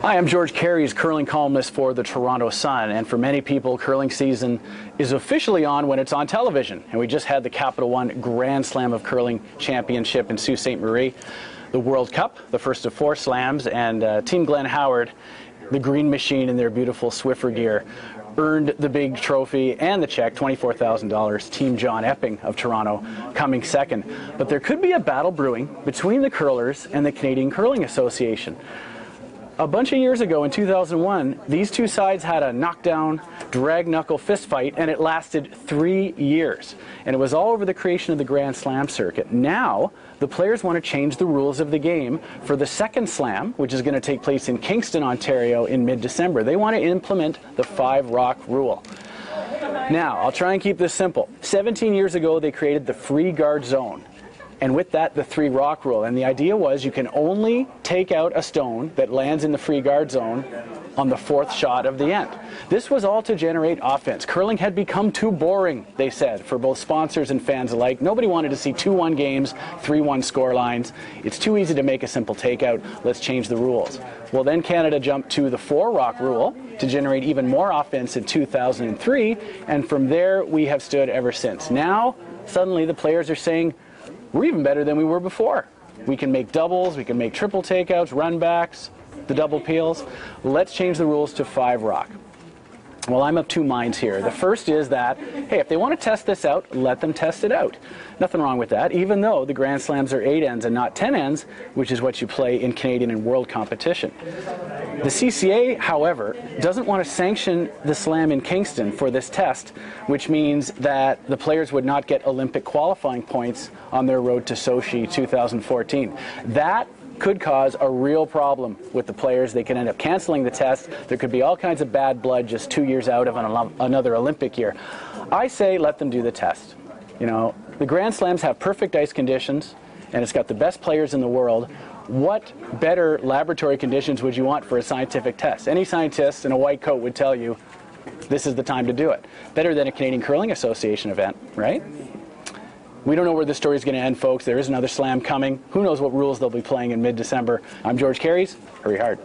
Hi, I'm George Carey's curling columnist for the Toronto Sun, and for many people, curling season is officially on when it's on television. And we just had the Capital One Grand Slam of Curling Championship in Sault Ste. Marie, the World Cup, the first of 4 slams, and Team Glenn Howard, the Green Machine in their beautiful Swiffer gear, earned the big trophy and the check, $24,000. Team John Epping of Toronto coming second. But there could be a battle brewing between the curlers and the Canadian Curling Association. A bunch of years ago in 2001, these two sides had a knockdown, drag-knuckle fist fight, and it lasted 3 years. And it was all over the creation of the Grand Slam circuit. Now, the players want to change the rules of the game for the second slam, which is going to take place in Kingston, Ontario in mid-December. They want to implement the 5-rock rule. Now, I'll try and keep this simple. 17 years ago, they created the free guard zone. And with that, the 3-rock rule. And the idea was you can only take out a stone that lands in the free guard zone on the 4th shot of the end. This was all to generate offense. Curling had become too boring, they said, for both sponsors and fans alike. Nobody wanted to see 2-1 games, 3-1 score lines. It's too easy to make a simple takeout. Let's change the rules. Well, then Canada jumped to the 4-rock rule to generate even more offense in 2003. And from there, we have stood ever since. Now, suddenly the players are saying, we're even better than we were before. We can make doubles, we can make triple takeouts, run backs, the double peels. Let's change the rules to 5-rock. Well, I'm of 2 minds here. The first is that, hey, if they want to test this out, let them test it out. Nothing wrong with that, even though the Grand Slams are 8 ends and not 10 ends, which is what you play in Canadian and world competition. The CCA, however, doesn't want to sanction the slam in Kingston for this test, which means that the players would not get Olympic qualifying points on their road to Sochi 2014. That could cause a real problem with the players. They could end up canceling the test. There could be all kinds of bad blood just 2 years out of another Olympic year. I say let them do the test. You know, the Grand Slams have perfect ice conditions, and it's got the best players in the world. What better laboratory conditions would you want for a scientific test? Any scientist in a white coat would tell you this is the time to do it. Better than a Canadian Curling Association event, right? We don't know where this story is going to end, folks. There is another slam coming. Who knows what rules they'll be playing in mid-December. I'm George Carey's. Hurry hard.